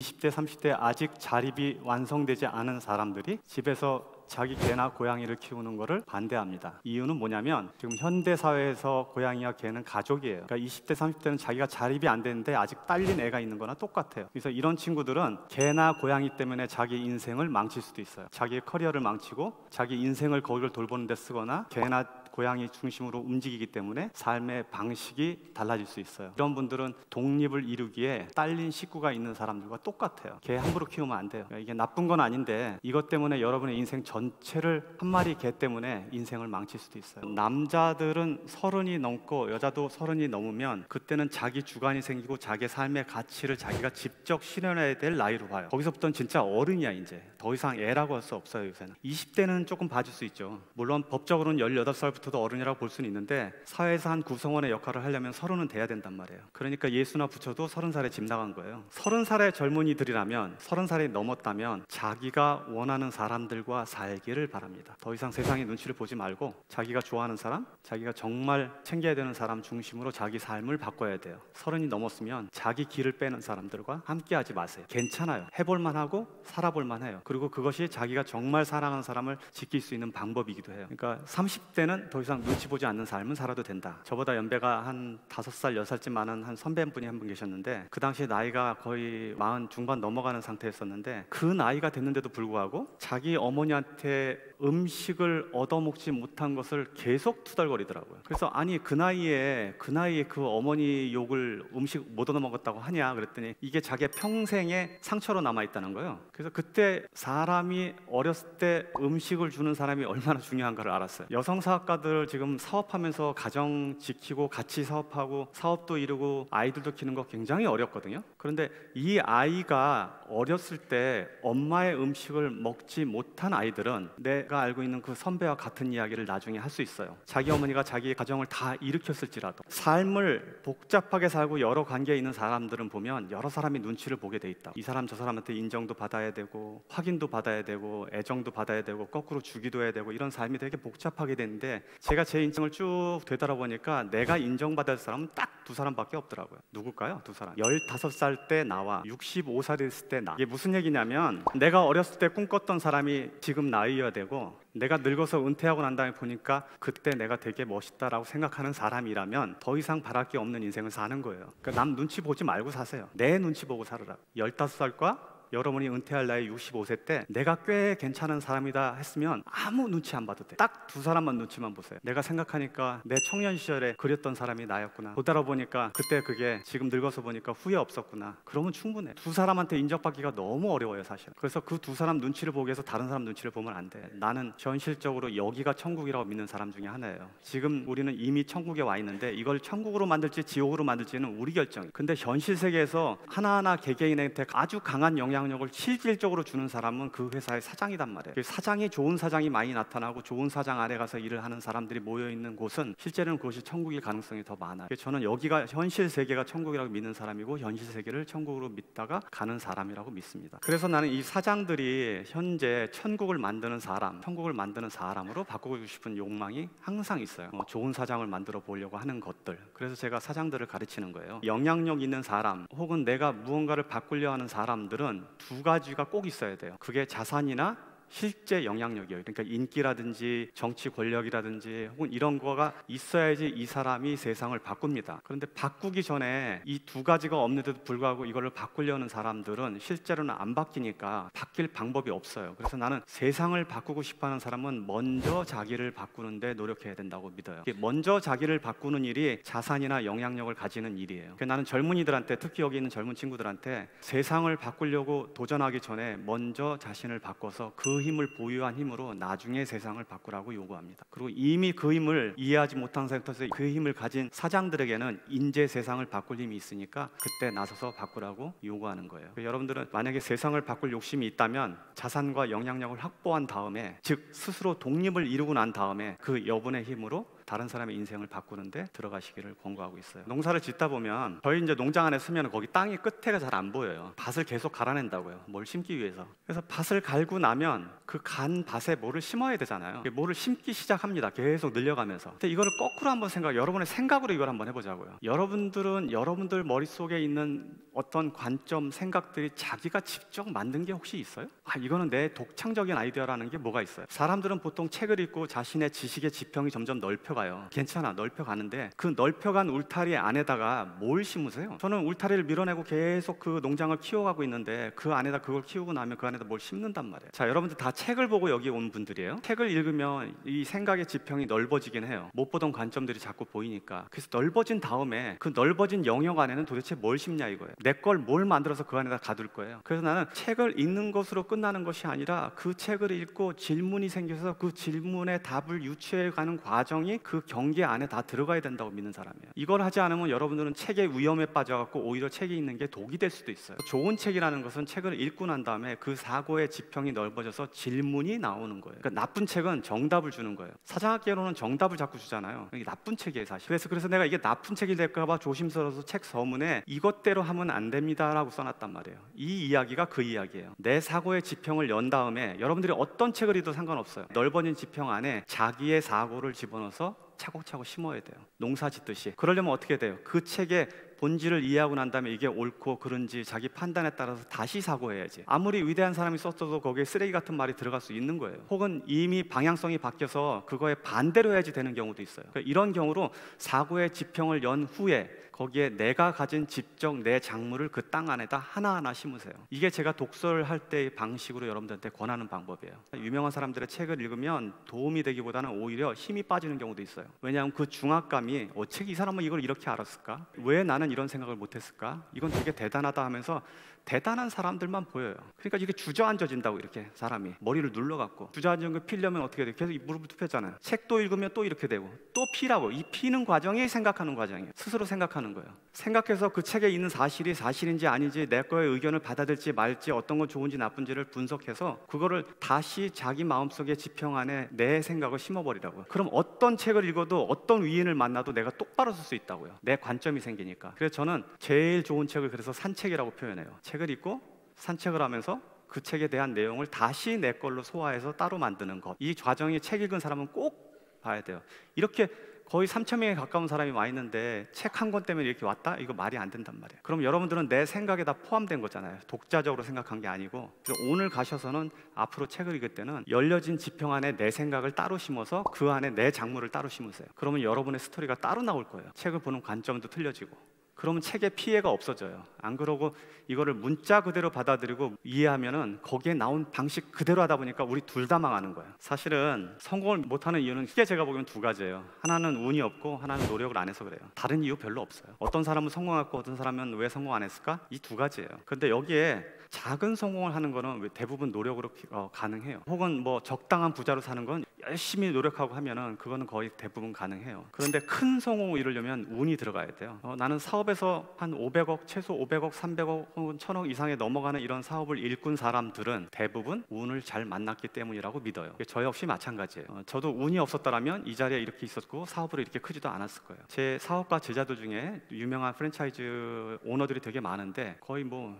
20대, 30대 아직 자립이 완성되지 않은 사람들이 집에서 자기 개나 고양이를 키우는 것을 반대합니다. 이유는 뭐냐면 지금 현대 사회에서 고양이와 개는 가족이에요. 그러니까 20대, 30대는 자기가 자립이 안 되는데 아직 딸린 애가 있는 거나 똑같아요. 그래서 이런 친구들은 개나 고양이 때문에 자기 인생을 망칠 수도 있어요. 자기의 커리어를 망치고 자기 인생을 거기를 돌보는 데 쓰거나 개나 고양이 중심으로 움직이기 때문에 삶의 방식이 달라질 수 있어요. 이런 분들은 독립을 이루기에 딸린 식구가 있는 사람들과 똑같아요. 개 함부로 키우면 안 돼요. 그러니까 이게 나쁜 건 아닌데 이것 때문에 여러분의 인생 전체를 한 마리 개 때문에 인생을 망칠 수도 있어요. 남자들은 30이 넘고 여자도 30이 넘으면 그때는 자기 주관이 생기고 자기 삶의 가치를 자기가 직접 실현해야 될 나이로 봐요. 거기서부터는 진짜 어른이야. 이제 더 이상 애라고 할 수 없어요. 요새는 20대는 조금 봐줄 수 있죠. 물론 법적으로는 18살부터 어른이라고 볼 수는 있는데 사회에서 한 구성원의 역할을 하려면 30은 돼야 된단 말이에요. 그러니까 예수나 부처도 30살에 집 나간 거예요. 30살의 젊은이들이라면 30살이 넘었다면 자기가 원하는 사람들과 살기를 바랍니다. 더 이상 세상의 눈치를 보지 말고 자기가 좋아하는 사람, 자기가 정말 챙겨야 되는 사람 중심으로 자기 삶을 바꿔야 돼요. 30이 넘었으면 자기 길을 빼는 사람들과 함께 하지 마세요. 괜찮아요. 해볼만 하고 살아볼만 해요. 그리고 그것이 자기가 정말 사랑하는 사람을 지킬 수 있는 방법이기도 해요. 그러니까 30대는 더 이상 눈치 보지 않는 삶은 살아도 된다. 저보다 연배가 한 5살, 6살쯤 많은 한 선배분이 한 분 계셨는데 그 당시에 나이가 거의 40 중반 넘어가는 상태였었는데 그 나이가 됐는데도 불구하고 자기 어머니한테 음식을 얻어먹지 못한 것을 계속 투덜거리더라고요. 그래서 아니 그 나이에 그 어머니 욕을 음식 못 얻어먹었다고 하냐 그랬더니 이게 자기의 평생의 상처로 남아있다는 거예요. 그래서 그때 사람이 어렸을 때 음식을 주는 사람이 얼마나 중요한가를 알았어요. 여성 사업가들 지금 사업하면서 가정 지키고 같이 사업하고 사업도 이루고 아이들도 키우는 거 굉장히 어렵거든요. 그런데 이 아이가 어렸을 때 엄마의 음식을 먹지 못한 아이들은 내가 알고 있는 그 선배와 같은 이야기를 나중에 할 수 있어요. 자기 어머니가 자기의 가정을 다 일으켰을지라도 삶을 복잡하게 살고 여러 관계에 있는 사람들은 보면 여러 사람이 눈치를 보게 돼 있다. 이 사람 저 사람한테 인정도 받아야 되고 확인도 받아야 되고 애정도 받아야 되고 거꾸로 주기도 해야 되고 이런 삶이 되게 복잡하게 되는데 제가 제 인생을 쭉 되돌아보니까 내가 인정받을 사람은 딱 두 사람밖에 없더라고요. 누굴까요? 두 사람. 15살 때 나와 65살 됐을 때 나. 이게 무슨 얘기냐면 내가 어렸을 때 꿈꿨던 사람이 지금 나이여야 되고 내가 늙어서 은퇴하고 난 다음에 보니까 그때 내가 되게 멋있다라고 생각하는 사람이라면 더 이상 바랄 게 없는 인생을 사는 거예요. 그러니까 남 눈치 보지 말고 사세요. 내 눈치 보고 살으라. 15살과 여러분이 은퇴할 나이 65세 때 내가 꽤 괜찮은 사람이다 했으면 아무 눈치 안 봐도 돼. 딱 두 사람만 눈치만 보세요. 내가 생각하니까 내 청년 시절에 그렸던 사람이 나였구나. 보다 보니까 그때 그게 지금 늙어서 보니까 후회 없었구나. 그러면 충분해. 두 사람한테 인정받기가 너무 어려워요 사실. 그래서 그 두 사람 눈치를 보기 위해서 다른 사람 눈치를 보면 안 돼. 나는 현실적으로 여기가 천국이라고 믿는 사람 중에 하나예요. 지금 우리는 이미 천국에 와 있는데 이걸 천국으로 만들지 지옥으로 만들지는 우리 결정이에요. 근데 현실 세계에서 하나하나 개개인한테 아주 강한 영향력을 실질적으로 주는 사람은 그 회사의 사장이단 말이에요. 사장이 좋은 사장이 많이 나타나고 좋은 사장 아래 가서 일을 하는 사람들이 모여있는 곳은 실제로는 그것이 천국일 가능성이 더 많아요. 저는 여기가 현실 세계가 천국이라고 믿는 사람이고 현실 세계를 천국으로 믿다가 가는 사람이라고 믿습니다. 그래서 나는 이 사장들이 현재 천국을 만드는 사람, 천국을 만드는 사람으로 바꾸고 싶은 욕망이 항상 있어요. 좋은 사장을 만들어 보려고 하는 것들. 그래서 제가 사장들을 가르치는 거예요. 영향력 있는 사람 혹은 내가 무언가를 바꾸려 하는 사람들은 두 가지가 꼭 있어야 돼요. 그게 자산이나 실제 영향력이에요. 그러니까 인기라든지 정치 권력이라든지 혹은 이런 거가 있어야지 이 사람이 세상을 바꿉니다. 그런데 바꾸기 전에 이 두 가지가 없는데도 불구하고 이거를 바꾸려는 사람들은 실제로는 안 바뀌니까 바뀔 방법이 없어요. 그래서 나는 세상을 바꾸고 싶어하는 사람은 먼저 자기를 바꾸는데 노력해야 된다고 믿어요. 먼저 자기를 바꾸는 일이 자산이나 영향력을 가지는 일이에요. 나는 젊은이들한테, 특히 여기 있는 젊은 친구들한테 세상을 바꾸려고 도전하기 전에 먼저 자신을 바꿔서 그 힘을 보유한 힘으로 나중에 세상을 바꾸라고 요구합니다. 그리고 이미 그 힘을 이해하지 못한 상태에서 그 힘을 가진 사장들에게는 인제 세상을 바꿀 힘이 있으니까 그때 나서서 바꾸라고 요구하는 거예요. 여러분들은 만약에 세상을 바꿀 욕심이 있다면 자산과 영향력을 확보한 다음에, 즉 스스로 독립을 이루고 난 다음에 그 여분의 힘으로 다른 사람의 인생을 바꾸는데 들어가시기를 권고하고 있어요. 농사를 짓다 보면 저희 이제 농장 안에 서면 거기 땅이 끝에가 잘 안 보여요. 밭을 계속 갈아낸다고요. 뭘 심기 위해서. 그래서 밭을 갈고 나면 그 간 밭에 뭐를 심어야 되잖아요. 뭐를 심기 시작합니다. 계속 늘려가면서. 근데 이거를 거꾸로 한번 여러분의 생각으로 이걸 한번 해보자고요. 여러분들은 여러분들 머릿속에 있는 어떤 관점, 생각들이 자기가 직접 만든 게 혹시 있어요? 이거는 내 독창적인 아이디어라는 게 뭐가 있어요? 사람들은 보통 책을 읽고 자신의 지식의 지평이 점점 넓혀가요. 괜찮아, 넓혀가는데 그 넓혀간 울타리 안에다가 뭘 심으세요? 저는 울타리를 밀어내고 계속 그 농장을 키워가고 있는데 그 안에다 그걸 키우고 나면 그 안에다 뭘 심는단 말이에요. 자, 여러분들 다 책을 보고 여기 온 분들이에요. 책을 읽으면 이 생각의 지평이 넓어지긴 해요. 못 보던 관점들이 자꾸 보이니까. 그래서 넓어진 다음에 그 넓어진 영역 안에는 도대체 뭘 심냐 이거예요. 내 걸 뭘 만들어서 그 안에다 가둘 거예요. 그래서 나는 책을 읽는 것으로 끝나는 것이 아니라 그 책을 읽고 질문이 생겨서 그 질문에 답을 유추해가는 과정이 그 경계 안에 다 들어가야 된다고 믿는 사람이에요. 이걸 하지 않으면 여러분들은 책의 위험에 빠져갖고 오히려 책이 읽는 게 독이 될 수도 있어요. 좋은 책이라는 것은 책을 읽고 난 다음에 그 사고의 지평이 넓어져서 질문이 나오는 거예요. 그러니까 나쁜 책은 정답을 주는 거예요. 사장학개론은 정답을 자꾸 주잖아요. 이게 나쁜 책이에요, 사실. 그래서 내가 이게 나쁜 책이 될까 봐 조심스러워서 책 서문에 이것대로 하면 안 됩니다라고 써놨단 말이에요. 이 이야기가 그 이야기예요. 내 사고의 지평을 연 다음에 여러분들이 어떤 책을 읽어도 상관없어요. 넓어진 지평 안에 자기의 사고를 집어넣어서 차곡차곡 심어야 돼요. 농사 짓듯이. 그러려면 어떻게 돼요? 그 책의 본질을 이해하고 난 다음에 이게 옳고 그른지 자기 판단에 따라서 다시 사고해야지. 아무리 위대한 사람이 썼어도 거기에 쓰레기 같은 말이 들어갈 수 있는 거예요. 혹은 이미 방향성이 바뀌어서 그거에 반대로 해야지 되는 경우도 있어요. 그러니까 이런 경우로 사고의 지평을 연 후에 거기에 내가 가진 지적 내 작물을 그 땅 안에다 하나하나 심으세요. 이게 제가 독서를 할 때의 방식으로 여러분들한테 권하는 방법이에요. 유명한 사람들의 책을 읽으면 도움이 되기보다는 오히려 힘이 빠지는 경우도 있어요. 왜냐하면 그 중압감이 어떻게 이 사람은 이걸 이렇게 알았을까? 왜 나는 이런 생각을 못했을까? 이건 되게 대단하다 하면서 대단한 사람들만 보여요. 그러니까 이게 주저앉아진다고. 이렇게 사람이 머리를 눌러갖고 주저앉은 거 피려면 어떻게 돼요? 계속 이 무릎을 굽혔잖아요. 책도 읽으면 또 이렇게 되고 또 피라고. 이 피는 과정이 생각하는 과정이에요. 스스로 생각하는 거예요. 생각해서 그 책에 있는 사실이 사실인지 아닌지, 내 거의 의견을 받아들일지 말지, 어떤 건 좋은지 나쁜지를 분석해서 그거를 다시 자기 마음속의 지평 안에 내 생각을 심어버리라고요. 그럼 어떤 책을 읽어도 어떤 위인을 만나도 내가 똑바로 쓸 수 있다고요. 내 관점이 생기니까. 그래서 저는 제일 좋은 책을 그래서 산책이라고 표현해요. 책을 읽고 산책을 하면서 그 책에 대한 내용을 다시 내 걸로 소화해서 따로 만드는 것. 이 과정이 책 읽은 사람은 꼭 봐야 돼요. 이렇게 거의 3,000명에 가까운 사람이 와 있는데 책 한 권 때문에 이렇게 왔다? 이거 말이 안 된단 말이에요. 그럼 여러분들은 내 생각에 다 포함된 거잖아요. 독자적으로 생각한 게 아니고. 그래서 오늘 가셔서는 앞으로 책을 읽을 때는 열려진 지평 안에 내 생각을 따로 심어서 그 안에 내 작물을 따로 심으세요. 그러면 여러분의 스토리가 따로 나올 거예요. 책을 보는 관점도 틀려지고. 그러면 책의 피해가 없어져요. 안 그러고 이거를 문자 그대로 받아들이고 이해하면은 거기에 나온 방식 그대로 하다 보니까 우리 둘 다 망하는 거예요. 사실은 성공을 못하는 이유는 크게 제가 보기엔 두 가지예요. 하나는 운이 없고 하나는 노력을 안 해서 그래요. 다른 이유 별로 없어요. 어떤 사람은 성공했고 어떤 사람은 왜 성공 안 했을까? 이 두 가지예요. 근데 여기에 작은 성공을 하는 거는 대부분 노력으로 가능해요. 혹은 뭐 적당한 부자로 사는 건 열심히 노력하고 하면은 그거는 거의 대부분 가능해요. 그런데 큰 성공을 이루려면 운이 들어가야 돼요. 나는 사업에서 한 500억, 최소 500억, 300억 혹은 1000억 이상에 넘어가는 이런 사업을 일군 사람들은 대부분 운을 잘 만났기 때문이라고 믿어요. 저 역시 마찬가지예요. 저도 운이 없었더라면 이 자리에 이렇게 있었고 사업으로 이렇게 크지도 않았을 거예요. 제 사업가 제자들 중에 유명한 프랜차이즈 오너들이 되게 많은데 거의 뭐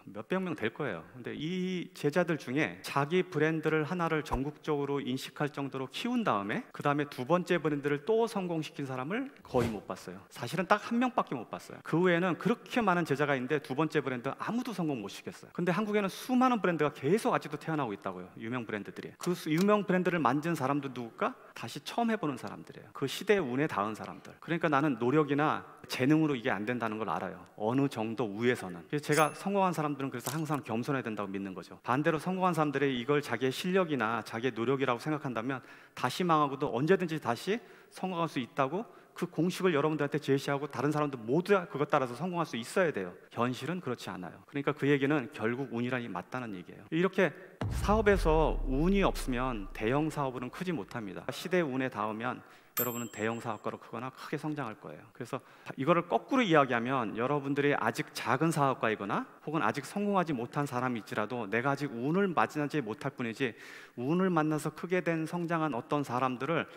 몇백 명 될 거예요. 근데 이 제자들 중에 자기 브랜드를 하나를 전국적으로 인식할 정도로 키운 다음에 그 다음에 두 번째 브랜드를 또 성공시킨 사람을 거의 못 봤어요. 사실은 딱 한 명밖에 못 봤어요. 그 외에는 그렇게 많은 제자가 있는데 두 번째 브랜드 아무도 성공 못 시켰어요. 근데 한국에는 수많은 브랜드가 계속 아직도 태어나고 있다고요. 유명 브랜드들이. 그 유명 브랜드를 만든 사람도 누굴까? 다시 처음 해보는 사람들이에요. 그 시대의 운에 닿은 사람들. 그러니까 나는 노력이나 재능으로 이게 안 된다는 걸 알아요. 어느 정도 위에서는. 그래서 제가 성공한 사람들은 그래서 항상 겸손해야 된다고 믿는 거죠. 반대로 성공한 사람들이 이걸 자기의 실력이나 자기의 노력이라고 생각한다면 다시 망하고도 언제든지 다시 성공할 수 있다고 그 공식을 여러분들한테 제시하고 다른 사람들 모두 다 그것 따라서 성공할 수 있어야 돼요. 현실은 그렇지 않아요. 그러니까 그 얘기는 결국 운이란이 맞다는 얘기예요. 이렇게 사업에서 운이 없으면 대형 사업은 크지 못합니다. 시대의 운에 닿으면 여러분은 대형 사업가로 크거나 크게 성장할 거예요. 그래서 이거를 거꾸로 이야기하면 여러분들이 아직 작은 사업가이거나 혹은 아직 성공하지 못한 사람일지라도 내가 아직 운을 만나지 못할 뿐이지 운을 만나서 크게 된 성장한 어떤 사람들을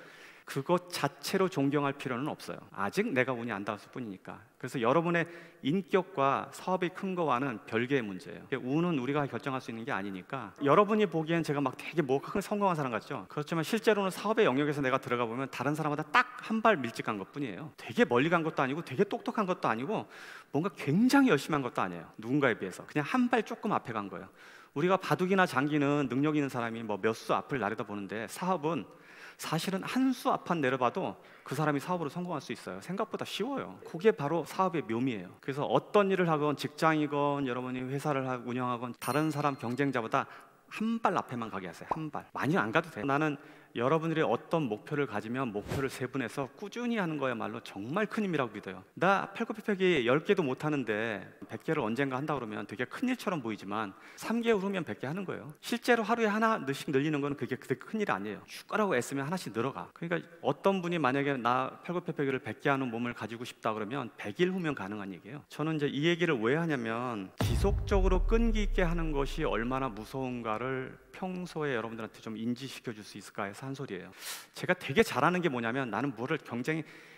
그것 자체로 존경할 필요는 없어요. 아직 내가 운이 안 닿았을 뿐이니까. 그래서 여러분의 인격과 사업이 큰 거와는 별개의 문제예요. 운은 우리가 결정할 수 있는 게 아니니까. 여러분이 보기엔 제가 막 되게 큰 성공한 사람 같죠? 그렇지만 실제로는 사업의 영역에서 내가 들어가 보면 다른 사람보다 딱 한 발 밀집한 것뿐이에요. 되게 멀리 간 것도 아니고 되게 똑똑한 것도 아니고 뭔가 굉장히 열심히 한 것도 아니에요. 누군가에 비해서 그냥 한 발 조금 앞에 간 거예요. 우리가 바둑이나 장기는 능력 있는 사람이 뭐 몇 수 앞을 나르다 보는데, 사업은 사실은 한 수 앞만 내려봐도 그 사람이 사업으로 성공할 수 있어요. 생각보다 쉬워요. 그게 바로 사업의 묘미예요. 그래서 어떤 일을 하건, 직장이건 여러분이 회사를 운영하건 다른 사람 경쟁자보다 한 발 앞에만 가게 하세요. 한 발. 많이 안 가도 돼요. 나는 여러분들이 어떤 목표를 가지면 목표를 세분해서 꾸준히 하는 거야말로 정말 큰 힘이라고 믿어요. 나 팔굽혀펴기 10개도 못 하는데 100개를 언젠가 한다 그러면 되게 큰 일처럼 보이지만 3개월 후면 100개 하는 거예요. 실제로 하루에 하나씩 늘리는 거는 그게 큰 일 아니에요. 죽가라고 애쓰면 하나씩 늘어가. 그러니까 어떤 분이 만약에 나 팔굽혀펴기를 100개 하는 몸을 가지고 싶다 그러면 100일 후면 가능한 얘기예요. 저는 이제 이 얘기를 왜 하냐면, 지속적으로 끈기 있게 하는 것이 얼마나 무서운가를 평소에 여러분들한테 좀 인지시켜 줄 수 있을까 해서 한 소리예요. 제가 되게 잘하는 게 뭐냐면, 나는 뭐를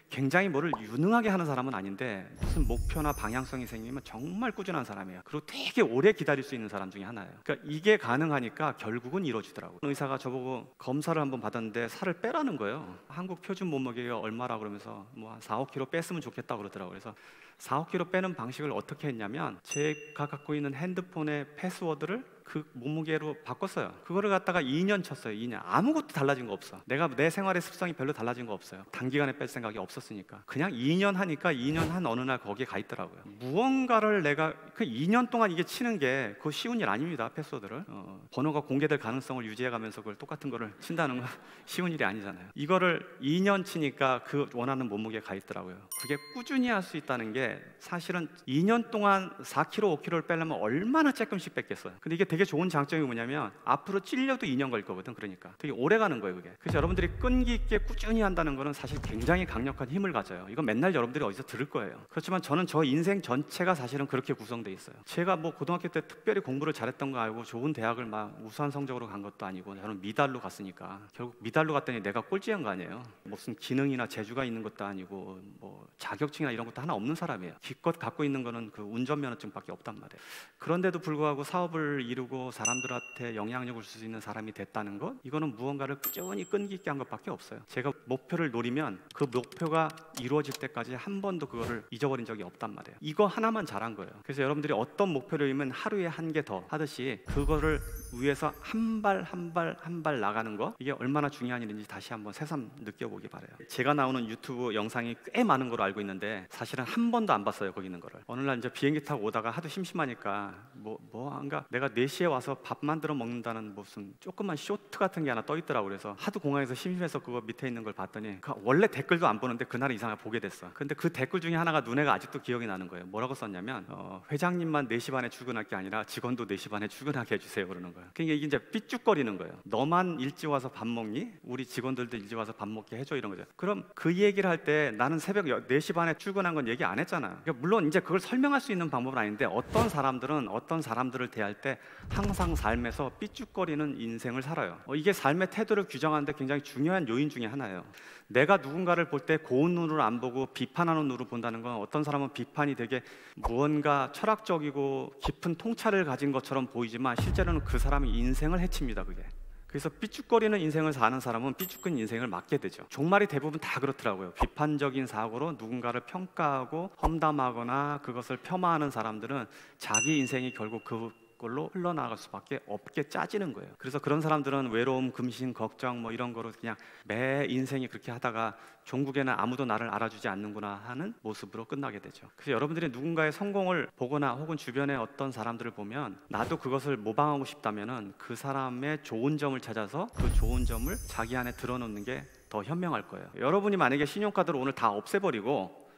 굉장히 뭐를 유능하게 하는 사람은 아닌데 무슨 목표나 방향성이 생기면 정말 꾸준한 사람이에요. 그리고 되게 오래 기다릴 수 있는 사람 중에 하나예요. 그러니까 이게 가능하니까 결국은 이루어지더라고요. 의사가 저보고 검사를 한번 받았는데 살을 빼라는 거예요. 한국 표준 몸무게가 얼마라 그러면서 뭐 한 4, 5kg 뺐으면 좋겠다고 그러더라고요. 그래서 4, 5kg 빼는 방식을 어떻게 했냐면, 제가 갖고 있는 핸드폰의 패스워드를 그 몸무게로 바꿨어요. 그거를 갖다가 2년 쳤어요. 2년. 아무것도 달라진 거 없어. 내 생활의 습성이 별로 달라진 거 없어요. 단기간에 뺄 생각이 없었으니까. 그냥 2년 하니까 2년 한 어느 날 거기에 가 있더라고요. 무언가를 내가 그 2년 동안 이게 치는 게 그거 쉬운 일 아닙니다. 패스워드를 번호가 공개될 가능성을 유지해가면서 그걸 똑같은 거를 친다는 건 쉬운 일이 아니잖아요. 이거를 2년 치니까 그 원하는 몸무게에 가 있더라고요. 그게 꾸준히 할 수 있다는 게, 사실은 2년 동안 4kg, 5kg를 빼려면 얼마나 조금씩 뺐겠어요. 근데 이게 되게 좋은 장점이 뭐냐면, 앞으로 찔려도 2년 걸릴 거거든. 그러니까 되게 오래 가는 거예요, 그게. 그래서 여러분들이 끈기 있게 꾸준히 한다는 거는 사실 굉장히 강력한 힘을 가져요. 이건 맨날 여러분들이 어디서 들을 거예요. 그렇지만 저는 저 인생 전체가 사실은 그렇게 구성돼 있어요. 제가 뭐 고등학교 때 특별히 공부를 잘했던 거 알고 좋은 대학을 막 우수한 성적으로 간 것도 아니고, 저는 미달로 갔으니까. 결국 미달로 갔더니 내가 꼴찌한 거 아니에요. 무슨 기능이나 재주가 있는 것도 아니고 뭐 자격증이나 이런 것도 하나 없는 사람이에요. 기껏 갖고 있는 거는 그 운전면허증밖에 없단 말이에요. 그런데도 불구하고 사업을 이루고 사람들한테 영향력을 줄 수 있는 사람이 됐다는 것, 이거는 무언가를 꾸준히 끈기 있게 한 것밖에 없어요. 제가 목표를 노리면 그 목표가 이루어질 때까지 한 번도 그거를 잊어버린 적이 없단 말이에요. 이거 하나만 잘한 거예요. 그래서 여러분들이 어떤 목표를 이루면 하루에 한 개 더 하듯이 그거를 위해서 한 발 한 발 나가는 거, 이게 얼마나 중요한 일인지 다시 한번 새삼 느껴보기 바라요. 제가 나오는 유튜브 영상이 꽤 많은 걸로 알고 있는데 사실은 한 번도 안 봤어요, 거기 있는 거를. 어느 날 이제 비행기 타고 오다가 하도 심심하니까 뭐한가 내가 4시에 와서 밥 만들어 먹는다는 무슨 조그만 쇼트 같은 게 하나 떠 있더라고. 그래서 하도 공항에서 심심해서 그거 밑에 있는 걸 봤더니, 원래 댓글도 안 보는데 그날 이상하게 보게 됐어. 근데 그 댓글 중에 하나가 눈에가 아직도 기억이 나는 거예요. 뭐라고 썼냐면, 회장님만 4시 반에 출근할 게 아니라 직원도 4시 반에 출근하게 해주세요, 그러는 거예요. 그러니까 이게 이제 삐죽거리는 거예요. 너만 일찍 와서 밥 먹니? 우리 직원들도 일찍 와서 밥 먹게 해줘, 이런 거죠. 그럼 그 얘기를 할 때 나는 새벽 4시 반에 출근한 건 얘기 안 했잖아. 그러니까 물론 이제 그걸 설명할 수 있는 방법은 아닌데, 어떤 사람들은 어떤 사람들을 대할 때 항상 삶에서 삐죽거리는 인생을 살아요. 이게 삶의 태도를 규정하는데 굉장히 중요한 요인 중에 하나예요. 내가 누군가를 볼 때 고운 눈으로 안 보고 비판하는 눈으로 본다는 건, 어떤 사람은 비판이 되게 무언가 철학적이고 깊은 통찰을 가진 것처럼 보이지만 실제로는 그 사람의 인생을 해칩니다, 그게. 그래서 삐죽거리는 인생을 사는 사람은 삐죽거리는 인생을 맞게 되죠. 종말이 대부분 다 그렇더라고요. 비판적인 사고로 누군가를 평가하고 험담하거나 그것을 폄하하는 사람들은 자기 인생이 결국 그걸로 흘러나갈 수밖에 없게 짜지는 거예요. 그래서 그런 사람들은 외로움, 금신, 걱정 뭐 이런 거로 그냥 매 인생이 그렇게 하다가 종국에는 아무도 나를 알아주지 않는구나 하는 모습으로 끝나게 되죠. 그래서 여러분들이 누군가의 성공을 보거나 혹은 주변에 어떤 사람들을 보면 나도 그것을 모방하고 싶다면은 그 사람의 좋은 점을 찾아서 그 좋은 점을 자기 안에 드러놓는 게 더 현명할 거예요. 여러분이 만약에 신용카드를 오늘 다 없애버리고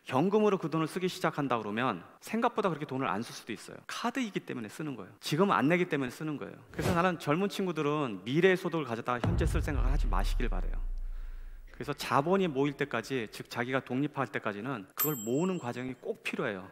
현금으로 그 돈을 쓰기 시작한다 그러면 생각보다 그렇게 돈을 안 쓸 수도 있어요. 카드이기 때문에 쓰는 거예요. 지금은 안 내기 때문에 쓰는 거예요. 그래서 나는 젊은 친구들은 미래의 소득을 가져다가 현재 쓸 생각을 하지 마시길 바래요. 그래서 자본이 모일 때까지, 즉 자기가 독립할 때까지는 그걸 모으는 과정이 꼭 필요해요.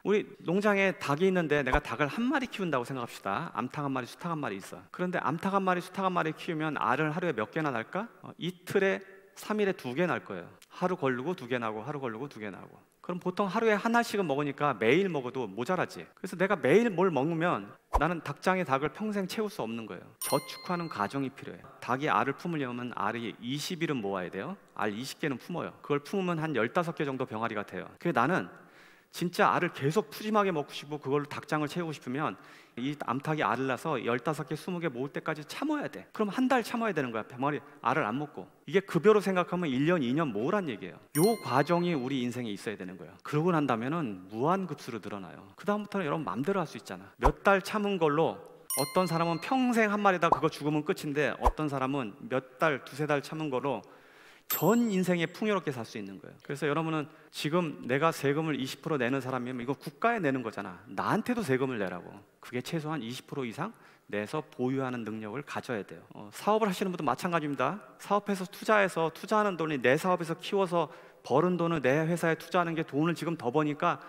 우리 농장에 닭이 있는데 내가 닭을 한 마리 키운다고 생각합시다. 암탉 한 마리, 수탉 한 마리 있어. 그런데 암탉 한 마리, 수탉 한 마리 키우면 알을 하루에 몇 개나 낳을까? 이틀에 3일에 2개 날 거예요. 하루 걸르고 2개 나고 하루 걸르고 2개 나고. 그럼 보통 하루에 하나씩은 먹으니까 매일 먹어도 모자라지. 그래서 내가 매일 뭘 먹으면 나는 닭장의 닭을 평생 채울 수 없는 거예요. 저축하는 과정이 필요해요. 닭이 알을 품으려면 알이 20일은 모아야 돼요. 알 20개는 품어요. 그걸 품으면 한 15개 정도 병아리가 돼요. 그래서 나는 진짜 알을 계속 푸짐하게 먹고 싶고 그걸로 닭장을 채우고 싶으면 이 암탉이 알을 낳아서 15개, 20개 모을 때까지 참아야 돼. 그럼 한 달 참아야 되는 거야. 병아리 알을 안 먹고. 이게 급여로 생각하면 1년, 2년 모으란 얘기예요. 요 과정이 우리 인생에 있어야 되는 거예요. 그러고 난 다음에는 무한급수로 늘어나요. 그 다음부터는 여러분 마음대로 할 수 있잖아. 몇 달 참은 걸로 어떤 사람은 평생 한 마리다 그거 죽으면 끝인데 어떤 사람은 몇 달, 2-3달 참은 거로 전 인생에 풍요롭게 살 수 있는 거예요. 그래서 여러분은 지금 내가 세금을 20% 내는 사람이면 이거 국가에 내는 거잖아. 나한테도 세금을 내라고. 그게 최소한 20% 이상 내서 보유하는 능력을 가져야 돼요. 사업을 하시는 분도 마찬가지입니다. 사업해서 투자해서 투자하는 돈이 내 사업에서 키워서 벌은 돈을 내 회사에 투자하는 게 돈을 지금 더 버니까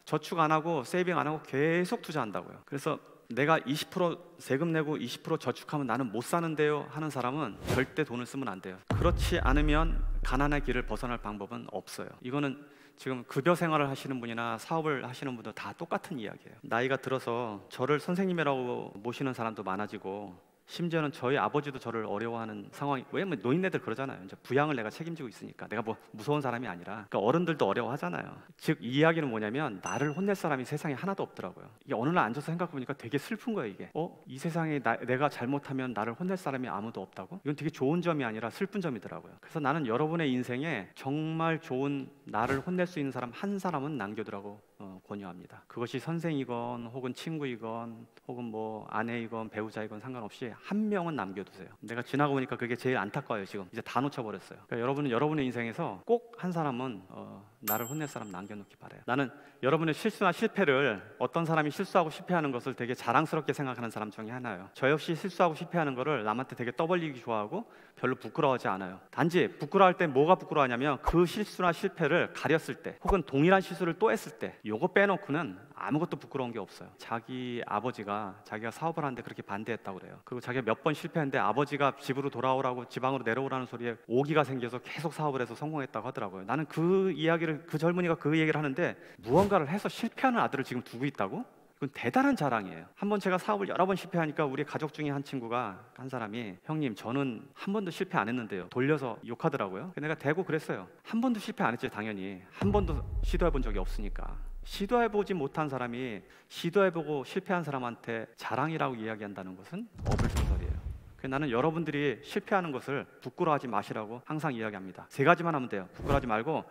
저축 안 하고 세이빙 안 하고 계속 투자한다고요. 그래서 내가 20% 세금 내고 20% 저축하면 나는 못 사는데요 하는 사람은 절대 돈을 쓰면 안 돼요. 그렇지 않으면 가난의 길을 벗어날 방법은 없어요. 이거는 지금 급여 생활을 하시는 분이나 사업을 하시는 분도 다 똑같은 이야기예요. 나이가 들어서 저를 선생님이라고 모시는 사람도 많아지고 심지어는 저희 아버지도 저를 어려워하는 상황이, 왜냐면 노인네들 그러잖아요. 이제 부양을 내가 책임지고 있으니까. 내가 뭐 무서운 사람이 아니라. 그러니까 어른들도 어려워하잖아요. 즉 이 이야기는 뭐냐면 나를 혼낼 사람이 세상에 하나도 없더라고요. 이게 어느 날 앉아서 생각해보니까 되게 슬픈 거예요. 이게 이 세상에 내가 잘못하면 나를 혼낼 사람이 아무도 없다고? 이건 되게 좋은 점이 아니라 슬픈 점이더라고요. 그래서 나는 여러분의 인생에 정말 좋은 나를 혼낼 수 있는 사람 한 사람은 남겨두라고 권유합니다. 그것이 선생이건 혹은 친구이건 혹은 뭐 아내이건 배우자이건 상관없이 한 명은 남겨두세요. 내가 지나고 보니까 그게 제일 안타까워요. 지금 이제 다 놓쳐버렸어요. 그러니까 여러분은 여러분의 인생에서 꼭 한 사람은 나를 혼낼 사람 남겨놓기 바라요. 나는 여러분의 실수나 실패를 어떤 사람이 실수하고 실패하는 것을 되게 자랑스럽게 생각하는 사람 중에 하나예요. 저 역시 실수하고 실패하는 거를 남한테 되게 떠벌리기 좋아하고 별로 부끄러워하지 않아요. 단지 부끄러워할 때 뭐가 부끄러워하냐면 그 실수나 실패를 가렸을 때 혹은 동일한 실수를 또 했을 때 요거 빼놓고는 아무것도 부끄러운 게 없어요. 자기 아버지가 자기가 사업을 하는데 그렇게 반대했다고 그래요. 그리고 자기가 몇 번 실패했는데 아버지가 집으로 돌아오라고 지방으로 내려오라는 소리에 오기가 생겨서 계속 사업을 해서 성공했다고 하더라고요. 나는 그 이야기를, 그 젊은이가 그 얘기를 하는데 무언가를 해서 실패하는 아들을 지금 두고 있다고? 이건 대단한 자랑이에요. 한번 제가 사업을 여러 번 실패하니까 우리 가족 중에 한 친구가, 한 사람이 형님 저는 한 번도 실패 안 했는데요, 돌려서 욕하더라고요. 내가 대고 그랬어요. 한 번도 실패 안 했지. 당연히 한 번도 시도해 본 적이 없으니까. 시도해보지 못한 사람이 시도해보고 실패한 사람한테 자랑이라고 이야기한다는 것은 어불성설이에요. 나는 여러분들이 실패하는 것을 부끄러워하지 마시라고 항상 이야기합니다. 3가지만 하면 돼요. 부끄러워하지 말고,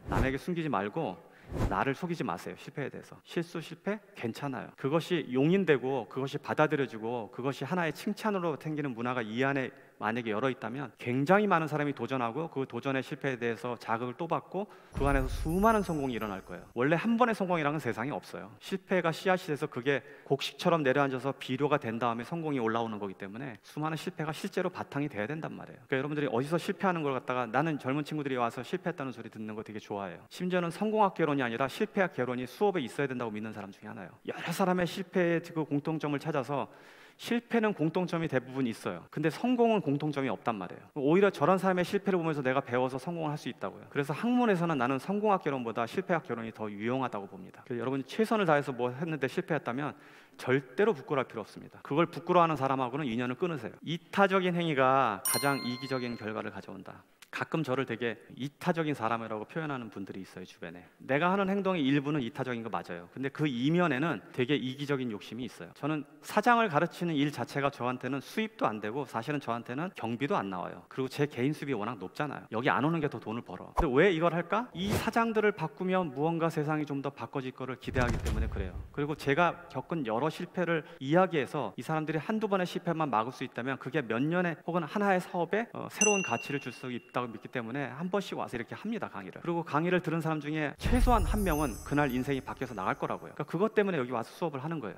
남에게 숨기지 말고, 나를 속이지 마세요. 실패에 대해서. 실수, 실패 괜찮아요. 그것이 용인되고 그것이 받아들여지고 그것이 하나의 칭찬으로 생기는 문화가 이 안에 만약에 열어 있다면 굉장히 많은 사람이 도전하고 그 도전의 실패에 대해서 자극을 또 받고 그 안에서 수많은 성공이 일어날 거예요. 원래 한 번의 성공이라는 세상에 없어요. 실패가 씨앗이 돼서 그게 곡식처럼 내려앉아서 비료가 된 다음에 성공이 올라오는 거기 때문에 수많은 실패가 실제로 바탕이 돼야 된단 말이에요. 그러니까 여러분들이 어디서 실패하는 걸 갖다가, 나는 젊은 친구들이 와서 실패했다는 소리 듣는 거 되게 좋아해요. 심지어는 성공학 개론이 아니라 실패학 개론이 수업에 있어야 된다고 믿는 사람 중에 하나예요. 여러 사람의 실패의 그 공통점을 찾아서 실패는 공통점이 대부분 있어요. 근데 성공은 공통점이 없단 말이에요. 오히려 저런 사람의 실패를 보면서 내가 배워서 성공을 할 수 있다고요. 그래서 학문에서는 나는 성공학 개론보다 실패학 개론이 더 유용하다고 봅니다. 여러분이 최선을 다해서 뭐 했는데 실패했다면 절대로 부끄러워할 필요 없습니다. 그걸 부끄러워하는 사람하고는 인연을 끊으세요. 이타적인 행위가 가장 이기적인 결과를 가져온다. 가끔 저를 되게 이타적인 사람이라고 표현하는 분들이 있어요, 주변에. 내가 하는 행동의 일부는 이타적인 거 맞아요. 근데 그 이면에는 되게 이기적인 욕심이 있어요. 저는 사장을 가르치는 일 자체가 저한테는 수입도 안 되고 사실은 저한테는 경비도 안 나와요. 그리고 제 개인 수입이 워낙 높잖아요. 여기 안 오는 게 더 돈을 벌어. 근데 왜 이걸 할까? 이 사장들을 바꾸면 무언가 세상이 좀 더 바꿔질 거를 기대하기 때문에 그래요. 그리고 제가 겪은 여러 실패를 이야기해서 이 사람들이 한두 번의 실패만 막을 수 있다면 그게 몇 년의 혹은 하나의 사업에 새로운 가치를 줄 수 있다 믿기 때문에 한 번씩 와서 이렇게 합니다, 강의를. 그리고 강의를 들은 사람 중에 최소한 한 명은 그날 인생이 바뀌어서 나갈 거라고요. 그러니까 그것 때문에 여기 와서 수업을 하는 거예요.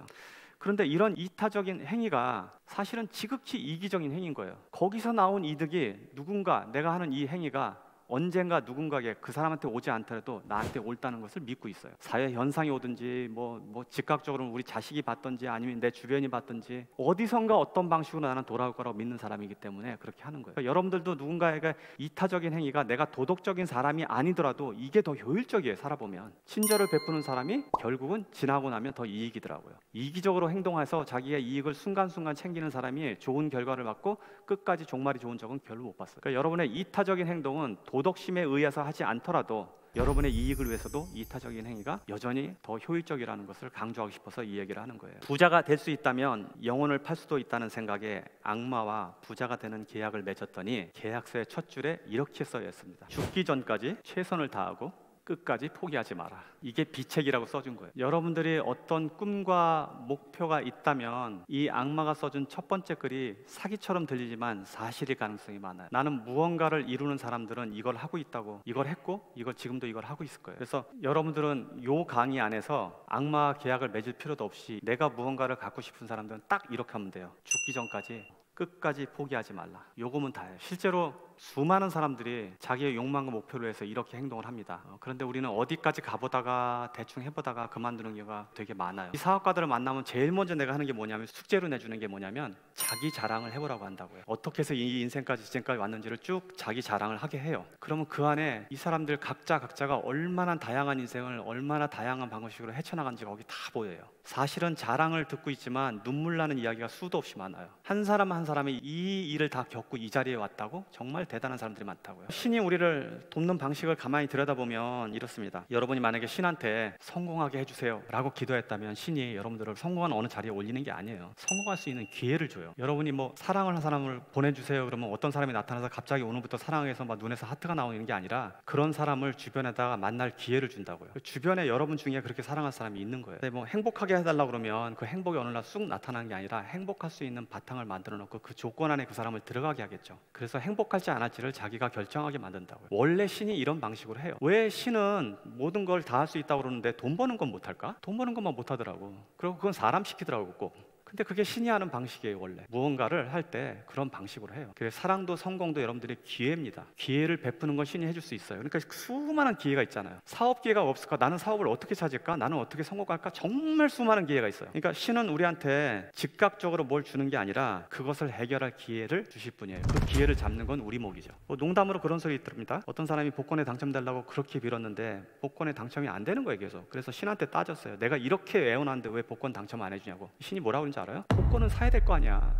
그런데 이런 이타적인 행위가 사실은 지극히 이기적인 행위인 거예요. 거기서 나온 이득이 누군가, 내가 하는 이 행위가 언젠가 누군가에게 그 사람한테 오지 않더라도 나한테 옳다는 것을 믿고 있어요. 사회 현상이 오든지 뭐 즉각적으로 우리 자식이 받든지 아니면 내 주변이 받든지 어디선가 어떤 방식으로 나는 돌아올 거라고 믿는 사람이기 때문에 그렇게 하는 거예요. 그러니까 여러분들도 누군가에게 이타적인 행위가 내가 도덕적인 사람이 아니더라도 이게 더 효율적이에요. 살아보면 친절을 베푸는 사람이 결국은 지나고 나면 더 이익이더라고요. 이기적으로 행동해서 자기의 이익을 순간순간 챙기는 사람이 좋은 결과를 받고 끝까지 종말이 좋은 적은 별로 못 봤어요. 그러니까 여러분의 이타적인 행동은 도덕심에 의해서 하지 않더라도 여러분의 이익을 위해서도 이타적인 행위가 여전히 더 효율적이라는 것을 강조하고 싶어서 이 얘기를 하는 거예요. 부자가 될 수 있다면 영혼을 팔 수도 있다는 생각에 악마와 부자가 되는 계약을 맺었더니 계약서의 첫 줄에 이렇게 써져 있습니다. 죽기 전까지 최선을 다하고 끝까지 포기하지 마라. 이게 비책이라고 써준 거예요. 여러분들이 어떤 꿈과 목표가 있다면 이 악마가 써준 첫 번째 글이 사기처럼 들리지만 사실일 가능성이 많아요. 나는 무언가를 이루는 사람들은 이걸 하고 있다고, 이걸 했고 이걸 지금도 이걸 하고 있을 거예요. 그래서 여러분들은 요 강의 안에서 악마와 계약을 맺을 필요도 없이 내가 무언가를 갖고 싶은 사람들은 딱 이렇게 하면 돼요. 죽기 전까지 끝까지 포기하지 말라. 요거면 다예요. 실제로 수많은 사람들이 자기의 욕망과 목표를 위해서 이렇게 행동을 합니다. 그런데 우리는 어디까지 가보다가 대충 해보다가 그만두는 경우가 되게 많아요. 이 사업가들을 만나면 제일 먼저 내가 하는 게 뭐냐면, 숙제로 내주는 게 뭐냐면 자기 자랑을 해보라고 한다고요. 어떻게 해서 이 인생까지 지금까지 왔는지를 쭉 자기 자랑을 하게 해요. 그러면 그 안에 이 사람들 각자가 얼마나 다양한 인생을 얼마나 다양한 방식으로 헤쳐나간지 거기 다 보여요. 사실은 자랑을 듣고 있지만 눈물 나는 이야기가 수도 없이 많아요. 한 사람 한 사람이 이 일을 다 겪고 이 자리에 왔다고? 정말 대단한 사람들이 많다고요. 신이 우리를 돕는 방식을 가만히 들여다보면 이렇습니다. 여러분이 만약에 신한테 성공하게 해주세요 라고 기도했다면 신이 여러분들을 성공한 어느 자리에 올리는 게 아니에요. 성공할 수 있는 기회를 줘요. 여러분이 뭐 사랑을 한 사람을 보내주세요 그러면 어떤 사람이 나타나서 갑자기 오늘부터 사랑해서 막 눈에서 하트가 나오는 게 아니라 그런 사람을 주변에다가 만날 기회를 준다고요. 주변에 여러분 중에 그렇게 사랑할 사람이 있는 거예요. 근데 뭐 행복하게 해달라고 그러면 그 행복이 어느 날 쑥 나타나는 게 아니라 행복할 수 있는 바탕을 만들어 놓고 그 조건 안에 그 사람을 들어가게 하겠죠. 그래서 행복할지 않을지를 자기가 결정하게 만든다고요. 원래 신이 이런 방식으로 해요. 왜 신은 모든 걸 다 할 수 있다고 그러는데 돈 버는 건 못할까? 돈 버는 것만 못하더라고. 그리고 그건 사람 시키더라고 꼭. 근데 그게 신이 하는 방식이에요. 원래 무언가를 할 때 그런 방식으로 해요. 그래서 사랑도 성공도 여러분들의 기회입니다. 기회를 베푸는 건 신이 해줄 수 있어요. 그러니까 수많은 기회가 있잖아요. 사업 기회가 없을까? 나는 사업을 어떻게 찾을까? 나는 어떻게 성공할까? 정말 수많은 기회가 있어요. 그러니까 신은 우리한테 즉각적으로 뭘 주는 게 아니라 그것을 해결할 기회를 주실 분이에요. 그 기회를 잡는 건 우리 몫이죠. 농담으로 그런 소리 있답니다. 어떤 사람이 복권에 당첨되려고 그렇게 빌었는데 복권에 당첨이 안 되는 거예요. 계속. 그래서 신한테 따졌어요. 내가 이렇게 애원하는데 왜 복권 당첨 안 해주냐고. 신이 뭐라고 그러는지 알아요? 복권은 사야 될 거 아니야.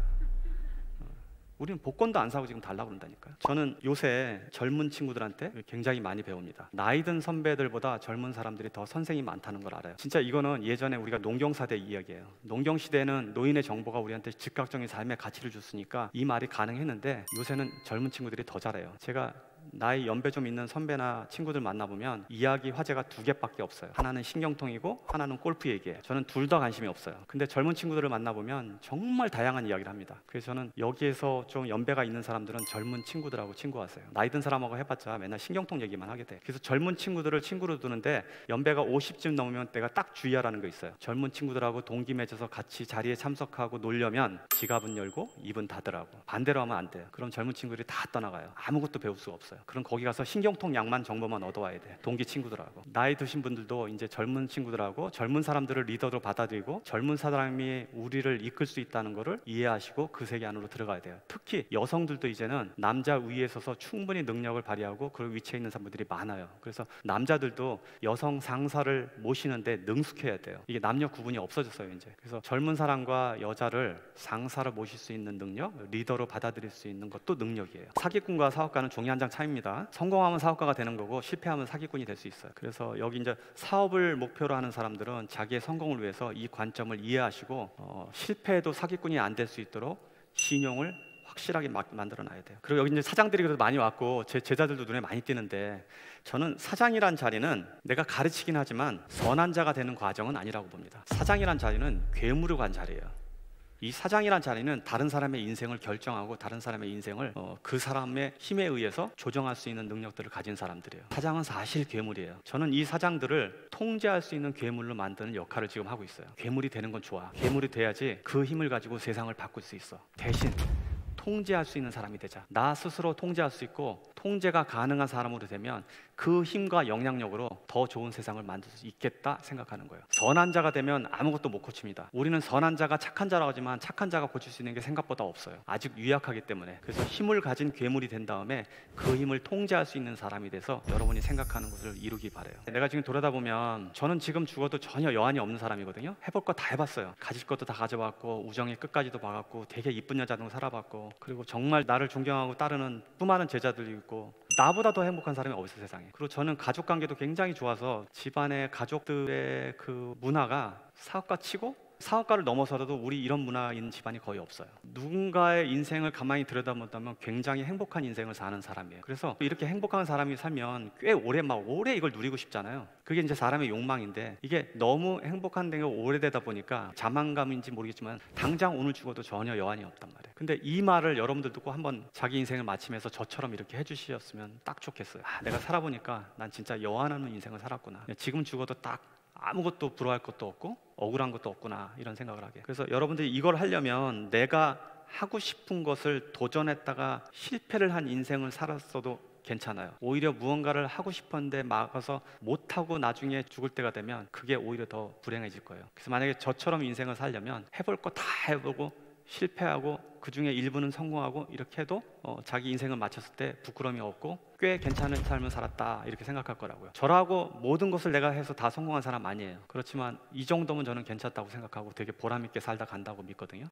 우리는 복권도 안 사고 지금 달라고 그런다니까요. 저는 요새 젊은 친구들한테 굉장히 많이 배웁니다. 나이 든 선배들보다 젊은 사람들이 더 선생이 많다는 걸 알아요. 진짜 이거는 예전에 우리가 농경사대 이야기예요. 농경시대는 노인의 정보가 우리한테 즉각적인 삶의 가치를 줬으니까 이 말이 가능했는데 요새는 젊은 친구들이 더 잘해요. 제가 나이 연배 좀 있는 선배나 친구들 만나보면 이야기 화제가 두 개밖에 없어요. 하나는 신경통이고 하나는 골프 얘기예요. 저는 둘 다 관심이 없어요. 근데 젊은 친구들을 만나보면 정말 다양한 이야기를 합니다. 그래서 저는 여기에서 좀 연배가 있는 사람들은 젊은 친구들하고 친구하세요. 나이 든 사람하고 해봤자 맨날 신경통 얘기만 하게 돼. 그래서 젊은 친구들을 친구로 두는데 연배가 50쯤 넘으면 내가 딱 주의하라는 거 있어요. 젊은 친구들하고 동기 맺어서 같이 자리에 참석하고 놀려면 지갑은 열고 입은 닫으라고. 반대로 하면 안 돼요. 그럼 젊은 친구들이 다 떠나가요. 아무것도 배울 수가 없어요. 그럼 거기 가서 신경통 약만 정보만 얻어와야 돼. 동기 친구들하고. 나이 드신 분들도 이제 젊은 친구들하고 젊은 사람들을 리더로 받아들이고 젊은 사람이 우리를 이끌 수 있다는 거를 이해하시고 그 세계 안으로 들어가야 돼요. 특히 여성들도 이제는 남자 위에 서서 충분히 능력을 발휘하고 그 위치에 있는 사람들이 많아요. 그래서 남자들도 여성 상사를 모시는데 능숙해야 돼요. 이게 남녀 구분이 없어졌어요 이제. 그래서 젊은 사람과 여자를 상사로 모실 수 있는 능력, 리더로 받아들일 수 있는 것도 능력이에요. 사기꾼과 사업가는 종이 한 장 차이입니다. 성공하면 사업가가 되는 거고 실패하면 사기꾼이 될 수 있어요. 그래서 여기 이제 사업을 목표로 하는 사람들은 자기의 성공을 위해서 이 관점을 이해하시고 실패해도 사기꾼이 안 될 수 있도록 신용을 확실하게 만들어 놔야 돼요. 그리고 여기 이제 사장들이 그래도 많이 왔고 제 제자들도 눈에 많이 띄는데 저는 사장이란 자리는 내가 가르치긴 하지만 선한 자가 되는 과정은 아니라고 봅니다. 사장이란 자리는 괴물을 간 자리예요. 이 사장이란 자리는 다른 사람의 인생을 결정하고 다른 사람의 인생을 그 사람의 힘에 의해서 조정할 수 있는 능력들을 가진 사람들이에요. 사장은 사실 괴물이에요. 저는 이 사장들을 통제할 수 있는 괴물로 만드는 역할을 지금 하고 있어요. 괴물이 되는 건 좋아. 괴물이 돼야지 그 힘을 가지고 세상을 바꿀 수 있어. 대신 통제할 수 있는 사람이 되자. 나 스스로 통제할 수 있고 통제가 가능한 사람으로 되면 그 힘과 영향력으로 더 좋은 세상을 만들 수 있겠다 생각하는 거예요. 선한 자가 되면 아무것도 못 고칩니다. 우리는 선한 자가 착한 자라고 하지만 착한 자가 고칠 수 있는 게 생각보다 없어요. 아직 유약하기 때문에. 그래서 힘을 가진 괴물이 된 다음에 그 힘을 통제할 수 있는 사람이 돼서 여러분이 생각하는 것을 이루기 바래요. 내가 지금 돌아다보면 저는 지금 죽어도 전혀 여한이 없는 사람이거든요. 해볼 거 다 해봤어요. 가질 것도 다 가져봤고 우정의 끝까지도 봐갔고 되게 이쁜 여자도 살아봤고 그리고 정말 나를 존경하고 따르는 수많은 제자들이 있고 나보다 더 행복한 사람이 어딨어 세상에. 그리고 저는 가족 관계도 굉장히 좋아서 집안의 가족들의 그 문화가 사업가 치고 사업가를 넘어서도 우리 이런 문화 있는 집안이 거의 없어요. 누군가의 인생을 가만히 들여다본다면 굉장히 행복한 인생을 사는 사람이에요. 그래서 이렇게 행복한 사람이 살면 꽤 오래 이걸 누리고 싶잖아요. 그게 이제 사람의 욕망인데 이게 너무 행복한 데가 오래되다 보니까 자만감인지 모르겠지만 당장 오늘 죽어도 전혀 여한이 없단 말이에요. 근데 이 말을 여러분들 듣고 한번 자기 인생을 마치면서 저처럼 이렇게 해주셨으면 딱 좋겠어요. 내가 살아보니까 난 진짜 여한 없는 인생을 살았구나. 지금 죽어도 딱 아무것도 부러워할 것도 없고 억울한 것도 없구나 이런 생각을 하게. 그래서 여러분들이 이걸 하려면 내가 하고 싶은 것을 도전했다가 실패를 한 인생을 살았어도 괜찮아요. 오히려 무언가를 하고 싶었는데 막아서 못하고 나중에 죽을 때가 되면 그게 오히려 더 불행해질 거예요. 그래서 만약에 저처럼 인생을 살려면 해볼 거 다 해보고 실패하고 그 중에 일부는 성공하고 이렇게 해도 자기 인생을 마쳤을 때 부끄러움이 없고 꽤 괜찮은 삶을 살았다 이렇게 생각할 거라고요. 저라고 모든 것을 내가 해서 다 성공한 사람 아니에요. 그렇지만 이 정도면 저는 괜찮다고 생각하고 되게 보람 있게 살다 간다고 믿거든요.